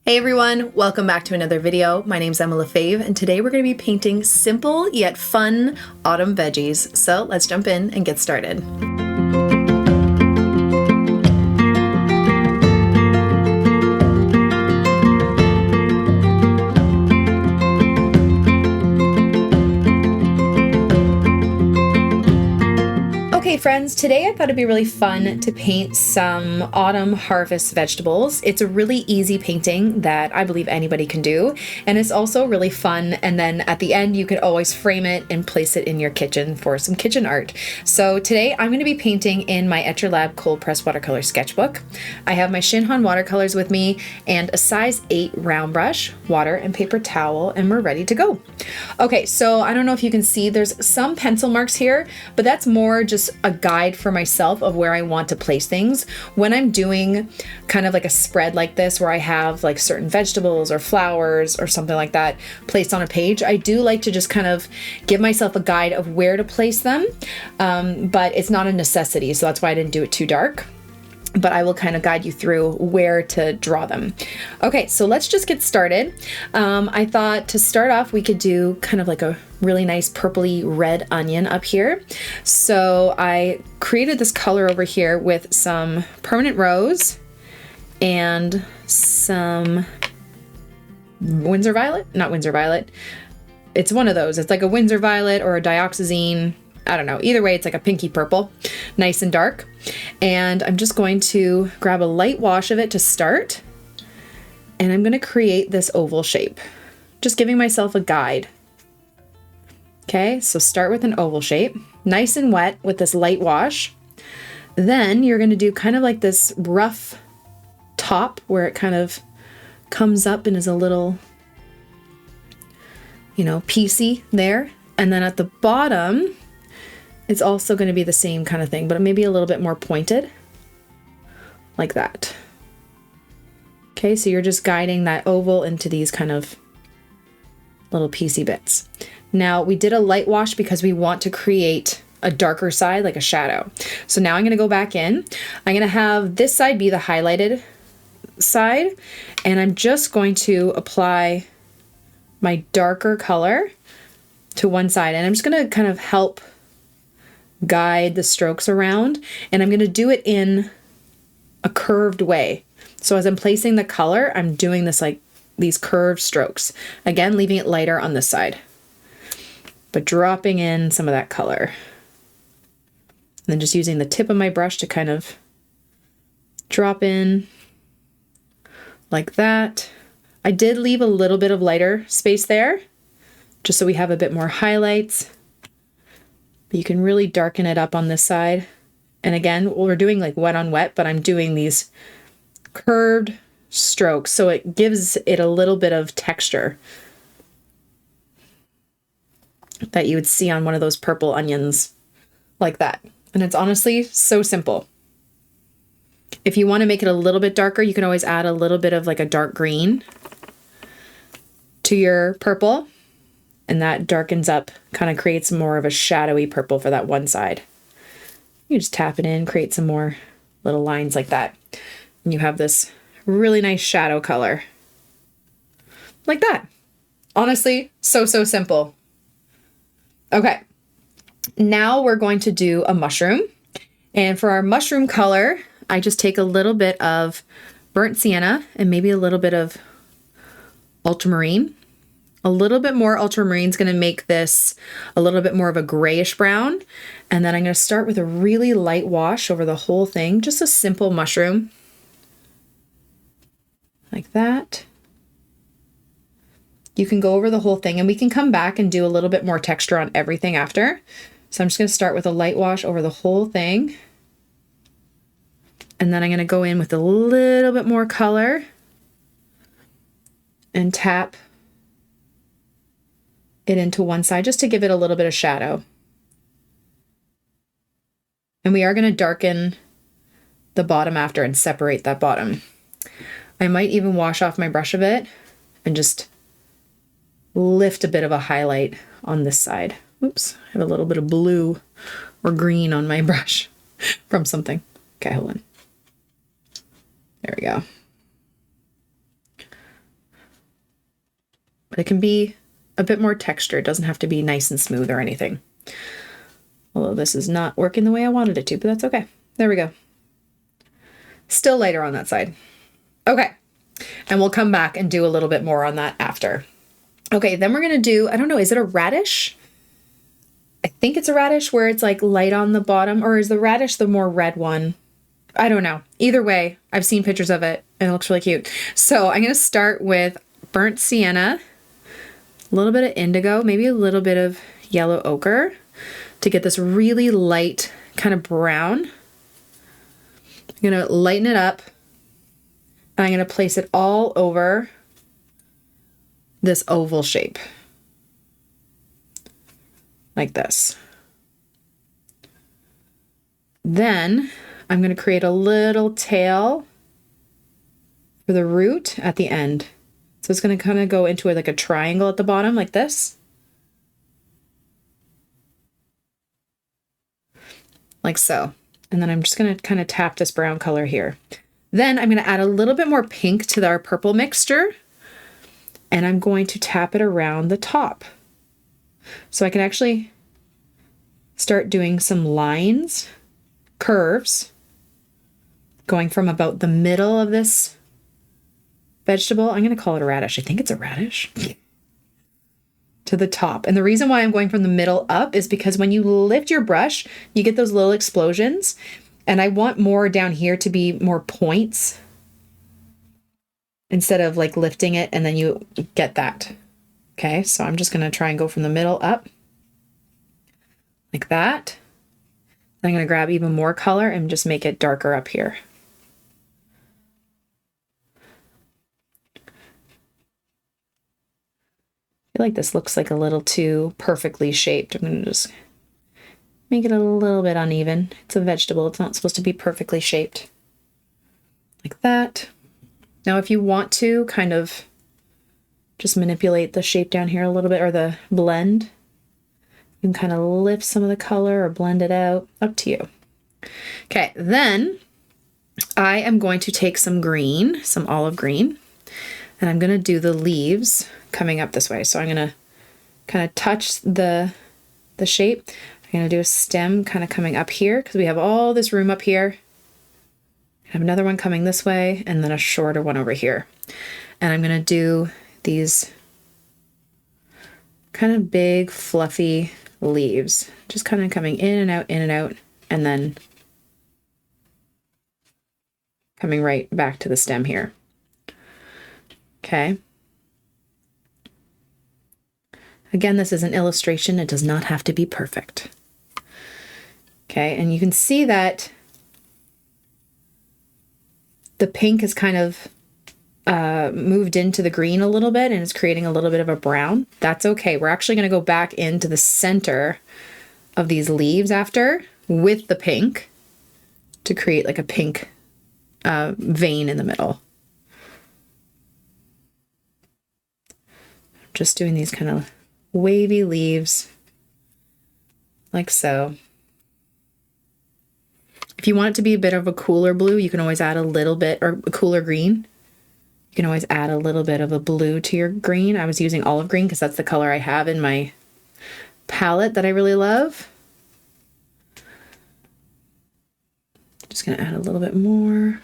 Hey everyone, welcome back to another video. My name's Lefebvre, and today we're going to be painting simple yet fun autumn veggies. So let's jump in and get started. Okay friends, today I thought it'd be really fun to paint some autumn harvest vegetables. It's a really easy painting that I believe anybody can do, and it's also really fun, and then at the end you could always frame it and place it in your kitchen for some kitchen art. So today I'm going to be painting in my Etcher Lab cold press watercolor sketchbook. I have my Shinhan watercolors with me and a size 8 round brush, water and paper towel, and we're ready to go. Okay, so I don't know if you can see there's some pencil marks here, but that's more just a guide for myself of where I want to place things. When I'm doing kind of like a spread like this where I have like certain vegetables or flowers or something like that placed on a page, I do like to just kind of give myself a guide of where to place them, but it's not a necessity, so that's why I didn't do it too dark. But I will kind of guide you through where to draw them. Okay, so let's just get started. I thought to start off we could do kind of like a really nice purpley red onion up here. So I created this color over here with some permanent rose and some Winsor violet, not Winsor violet. It's one of those. It's like a Winsor violet or a dioxazine. I don't know. Either way, it's like a pinky purple, nice and dark. And I'm just going to grab a light wash of it to start. And I'm going to create this oval shape, just giving myself a guide. Okay, so start with an oval shape, nice and wet with this light wash. Then you're going to do kind of like this rough top where it kind of comes up and is a little, piecey there. And then at the bottom, it's also going to be the same kind of thing, but maybe a little bit more pointed, like that. Okay, so you're just guiding that oval into these kind of little piecey bits. Now, we did a light wash because we want to create a darker side, like a shadow. So now I'm going to go back in. I'm going to have this side be the highlighted side, and I'm just going to apply my darker color to one side, and I'm just going to kind of help guide the strokes around, and I'm going to do it in a curved way. So as I'm placing the color, I'm doing this like these curved strokes. Again, leaving it lighter on this side, but dropping in some of that color. And then just using the tip of my brush to kind of drop in like that. I did leave a little bit of lighter space there, just so we have a bit more highlights. But you can really darken it up on this side. And again, we're doing like wet on wet, but I'm doing these curved strokes, so it gives it a little bit of texture that you would see on one of those purple onions, like that. And it's honestly so simple. If you want to make it a little bit darker, you can always add a little bit of like a dark green to your purple. And that darkens up, kind of creates more of a shadowy purple for that one side. You just tap it in, create some more little lines like that. And you have this really nice shadow color. Like that. Honestly, so simple. Okay, now we're going to do a mushroom. And for our mushroom color, I just take a little bit of burnt sienna and maybe a little bit of ultramarine. A little bit more ultramarine is going to make this a little bit more of a grayish brown. And then I'm going to start with a really light wash over the whole thing, just a simple mushroom. Like that. You can go over the whole thing, and we can come back and do a little bit more texture on everything after. So I'm just going to start with a light wash over the whole thing. And then I'm going to go in with a little bit more color and tap it into one side just to give it a little bit of shadow. And we are going to darken the bottom after and separate that bottom. I might even wash off my brush a bit and just lift a bit of a highlight on this side. Oops, I have a little bit of blue or green on my brush from something. Okay, hold on. There we go. but it can be a bit more texture. It doesn't have to be nice and smooth or anything. Although this is not working the way I wanted it to, but that's okay. There we go. Still lighter on that side. Okay. And we'll come back and do a little bit more on that after. Okay, then we're going to do, I don't know, is it a radish? I think it's a radish where it's like light on the bottom, or is the radish the more red one? I don't know. Either way, I've seen pictures of it and it looks really cute. So I'm going to start with burnt sienna, a little bit of indigo, maybe a little bit of yellow ochre to get this really light kind of brown. I'm going to lighten it up. And I'm going to place it all over this oval shape. Like this. Then I'm going to create a little tail for the root at the end. So it's going to kind of go into like a triangle at the bottom like this. Like so. And then I'm just going to kind of tap this brown color here. Then I'm going to add a little bit more pink to our purple mixture. And I'm going to tap it around the top. So I can actually start doing some lines, curves, going from about the middle of this vegetable. I'm going to call it a radish. I think it's a radish. To the top. And the reason why I'm going from the middle up is because when you lift your brush, you get those little explosions. And I want more down here to be more points instead of like lifting it and then you get that. Okay, so I'm just going to try and go from the middle up like that. Then I'm going to grab even more color and just make it darker up here. I feel like this looks like a little too perfectly shaped. I'm going to just make it a little bit uneven. It's a vegetable. It's not supposed to be perfectly shaped. Like that. Now, if you want to kind of just manipulate the shape down here a little bit, or the blend, you can kind of lift some of the color or blend it out. Up to you. Okay, then I am going to take some green, some olive green, and I'm going to do the leaves coming up this way. So I'm going to kind of touch the shape. I'm going to do a stem kind of coming up here because we have all this room up here. I have another one coming this way and then a shorter one over here. And I'm going to do these kind of big fluffy leaves, just kind of coming in and out, and then coming right back to the stem here. Okay. Again, this is an illustration. It does not have to be perfect. Okay, and you can see that the pink is kind of moved into the green a little bit and it's creating a little bit of a brown. That's okay. We're actually going to go back into the center of these leaves after with the pink to create like a pink vein in the middle. Just doing these kind of wavy leaves like so. If you want it to be a bit of a cooler blue, you can always add a little bit, or a cooler green. You can always add a little bit of a blue to your green. I was using olive green because that's the color I have in my palette that I really love. Just going to add a little bit more.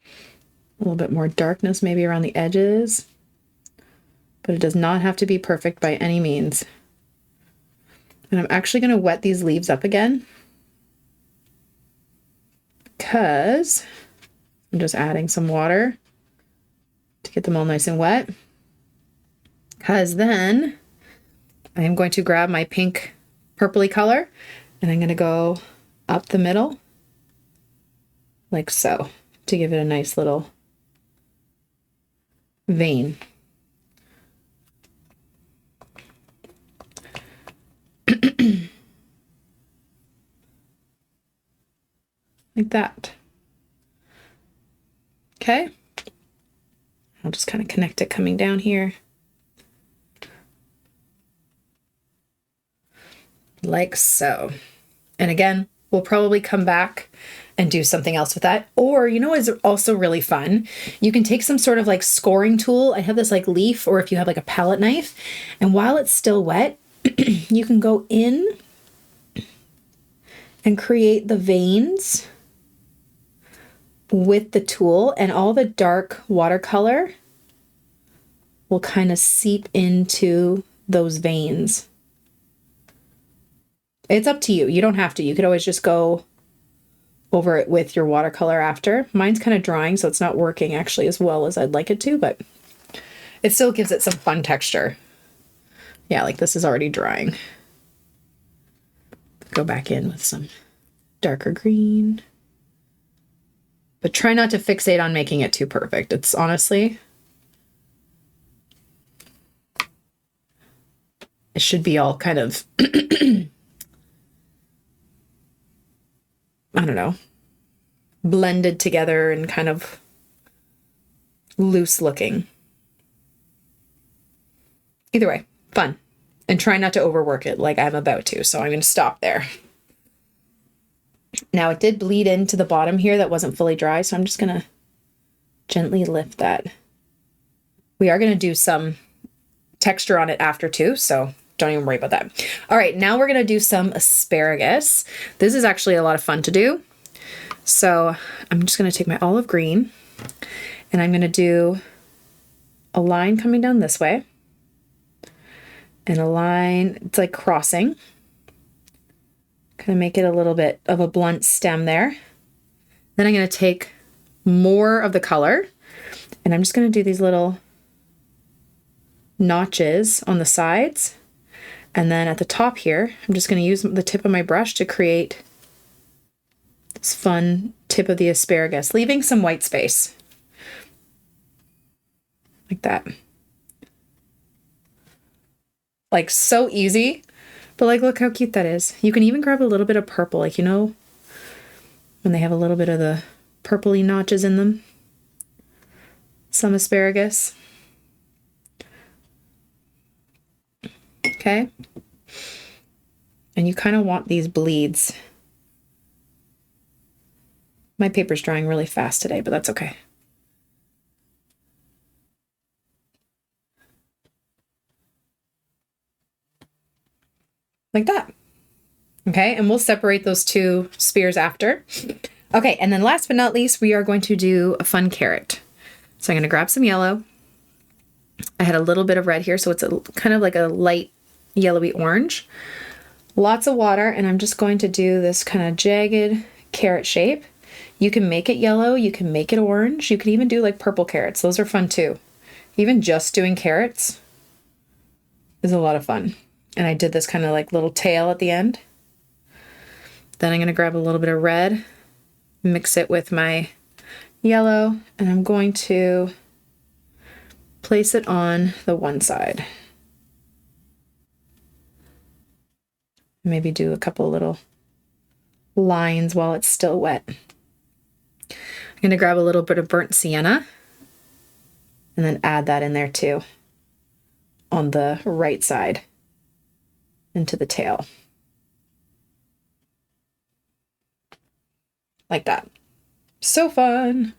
A little bit more darkness maybe around the edges. But it does not have to be perfect by any means. And I'm actually going to wet these leaves up again because I'm just adding some water to get them all nice and wet. Because then I am going to grab my pink purpley color and I'm going to go up the middle like so to give it a nice little vein. Like that. Okay. I'll just kind of connect it coming down here. Like so. And again, we'll probably come back and do something else with that. Or, you know what is also really fun? You can take some sort of like scoring tool. I have this like leaf, or if you have like a palette knife, and while it's still wet, you can go in and create the veins with the tool, and all the dark watercolor will kind of seep into those veins. It's up to you. You don't have to. You could always just go over it with your watercolor after. Mine's kind of drying, so it's not working actually as well as I'd like it to, but it still gives it some fun texture. Yeah, like this is already drying. Go back in with some darker green. But try not to fixate on making it too perfect. It's honestly, it should be all kind of, I don't know, blended together and kind of loose looking. Either way, fun. And try not to overwork it like I'm about to. So I'm going to stop there. Now it did bleed into the bottom here that wasn't fully dry, so I'm just going to gently lift that. We are going to do some texture on it after too, so don't even worry about that. All right, now we're going to do some asparagus. This is actually a lot of fun to do. So I'm just going to take my olive green and I'm going to do a line coming down this way and a line, it's like crossing. Kind of make it a little bit of a blunt stem there. Then I'm going to take more of the color and I'm just going to do these little notches on the sides. And then at the top here, I'm just going to use the tip of my brush to create this fun tip of the asparagus, leaving some white space. Like that. Like so easy. But like, look how cute that is. You can even grab a little bit of purple, like, you know, when they have a little bit of the purpley notches in them. Some asparagus. Okay. And you kind of want these bleeds. My paper's drying really fast today, but that's okay. Like that. Okay, and we'll separate those two spears after. Okay, and then last but not least, we are going to do a fun carrot. So I'm going to grab some yellow. I had a little bit of red here, so it's kind of like a light yellowy orange. Lots of water, and I'm just going to do this kind of jagged carrot shape. You can make it yellow, you can make it orange, you can even do like purple carrots. Those are fun too. Even just doing carrots is a lot of fun. And I did this kind of like little tail at the end. Then I'm going to grab a little bit of red, mix it with my yellow, and I'm going to place it on the one side. Maybe do a couple little lines while it's still wet. I'm going to grab a little bit of burnt sienna and then add that in there too on the right side into the tail. Like that. So fun.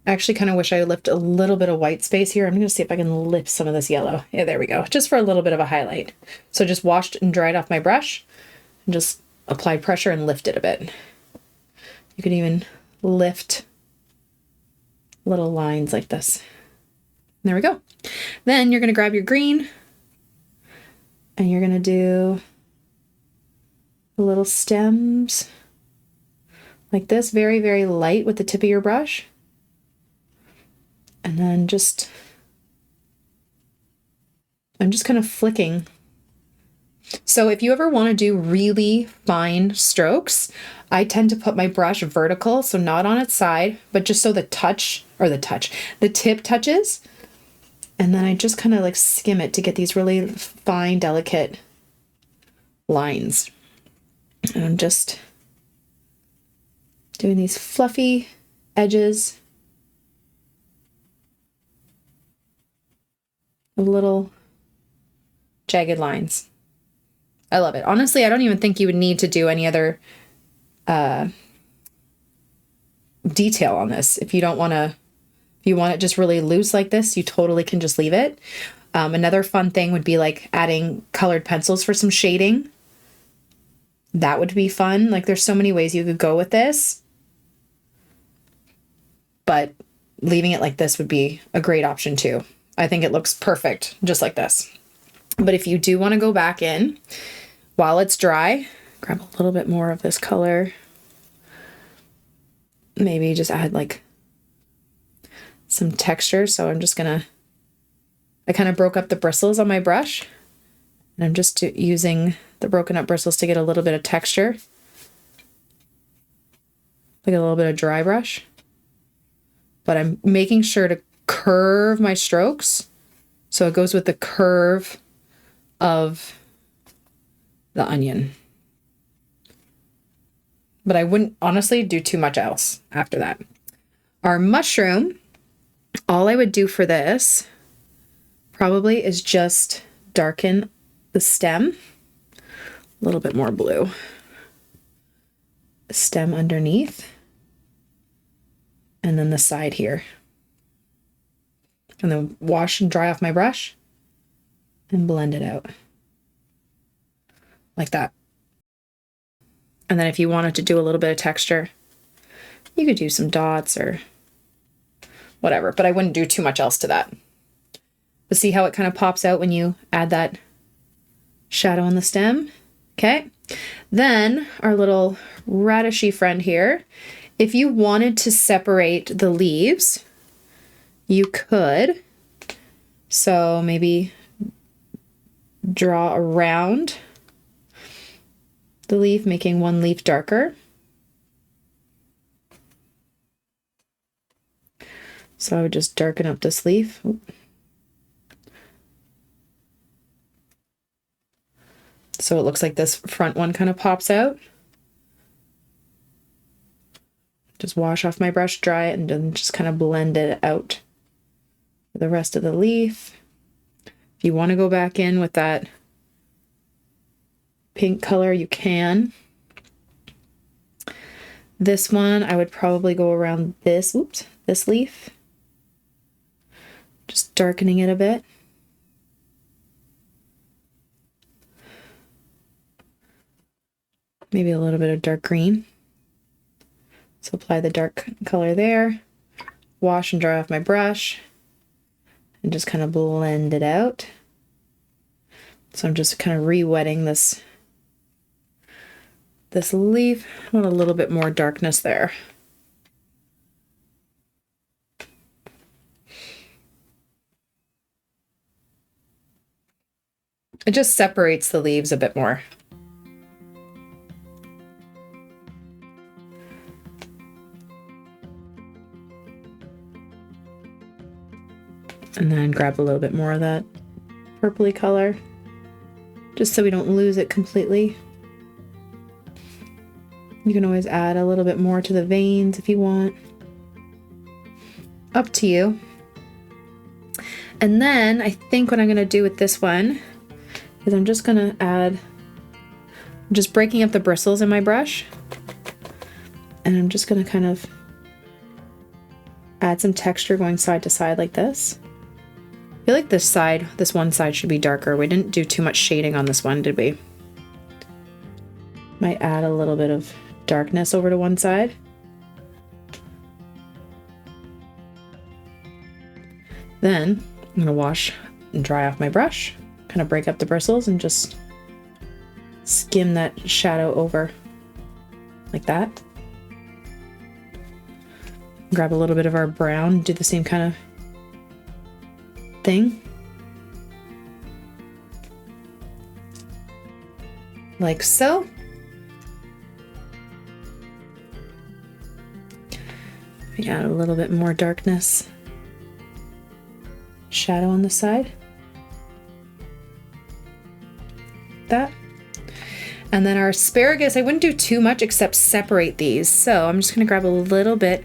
I actually kind of wish I left a little bit of white space here. I'm going to see if I can lift some of this yellow. Yeah, there we go. Just for a little bit of a highlight. So just washed and dried off my brush and just applied pressure and lifted a bit. You can even lift little lines like this. There we go. Then you're going to grab your green and you're going to do little stems like this, very, very light with the tip of your brush. And then I'm just kind of flicking. So if you ever want to do really fine strokes, I tend to put my brush vertical, so not on its side, but just so the tip touches. And then I just kind of like skim it to get these really fine, delicate lines. And I'm just doing these fluffy edges of little jagged lines. I love it. Honestly, I don't even think you would need to do any other detail on this. If you don't want to, if you want it just really loose like this, you totally can just leave it. Another fun thing would be like adding colored pencils for some shading. That would be fun. Like there's so many ways you could go with this, but leaving it like this would be a great option too. I think it looks perfect just like this. But if you do want to go back in while it's dry, grab a little bit more of this color. Maybe just add like some texture. So I'm just gonna, I kind of broke up the bristles on my brush, and I'm just using the broken up bristles to get a little bit of texture, like a little bit of dry brush. But I'm making sure to curve my strokes so it goes with the curve of the onion. But I wouldn't honestly do too much else after that. Our mushroom, all I would do for this probably is just darken the stem, a little bit more blue, the stem underneath, and then the side here. And then wash and dry off my brush and blend it out like that. And then if you wanted to do a little bit of texture, you could do some dots or whatever, but I wouldn't do too much else to that. But see how it kind of pops out when you add that shadow on the stem? Okay. Then our little radishy friend here, if you wanted to separate the leaves, you could. So maybe draw around the leaf, making one leaf darker. So I would just darken up this leaf. So it looks like this front one kind of pops out. Just wash off my brush, dry it, and then just kind of blend it out for the rest of the leaf. If you want to go back in with that pink color, you can. This one, I would probably go around this, oops, this leaf. Just darkening it a bit. Maybe a little bit of dark green. So apply the dark color there, wash and dry off my brush, and just kind of blend it out. So I'm just kind of re-wetting this leaf. I want a little bit more darkness there. It just separates the leaves a bit more. And then grab a little bit more of that purpley color, just so we don't lose it completely. You can always add a little bit more to the veins if you want. Up to you. And then I think what I'm going to do with this one is I'm just going to add, I'm just breaking up the bristles in my brush, and I'm just going to kind of add some texture going side to side like this. I feel like this one side should be darker. We didn't do too much shading on this one, did we? Might add a little bit of darkness over to one side. Then I'm going to wash and dry off my brush, kind of break up the bristles and just skim that shadow over like that. Grab a little bit of our brown, do the same kind of thing. Like so. We add a little bit more darkness, shadow on the side. That. And then our asparagus, I wouldn't do too much except separate these. So I'm just going to grab a little bit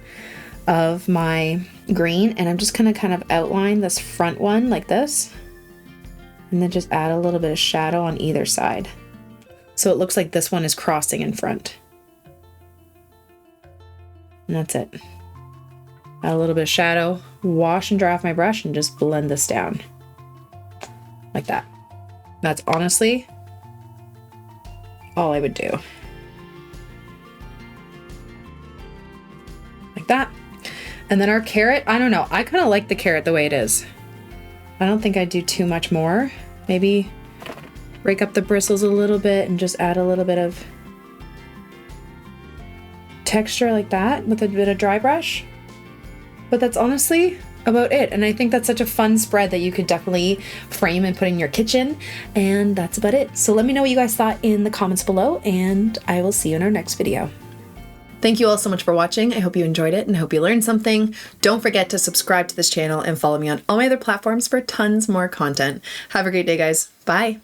of my green, and I'm just going to kind of outline this front one like this, and then just add a little bit of shadow on either side. So it looks like this one is crossing in front. And that's it. Add a little bit of shadow, wash and dry off my brush, and just blend this down. Like that. That's honestly all I would do. Like that. And then our carrot, I don't know. I kind of like the carrot the way it is. I don't think I'd do too much more. Maybe break up the bristles a little bit and just add a little bit of texture like that with a bit of dry brush. But that's honestly about it. And I think that's such a fun spread that you could definitely frame and put in your kitchen. And that's about it. So let me know what you guys thought in the comments below, and I will see you in our next video. Thank you all so much for watching. I hope you enjoyed it and hope you learned something. Don't forget to subscribe to this channel and follow me on all my other platforms for tons more content. Have a great day, guys. Bye.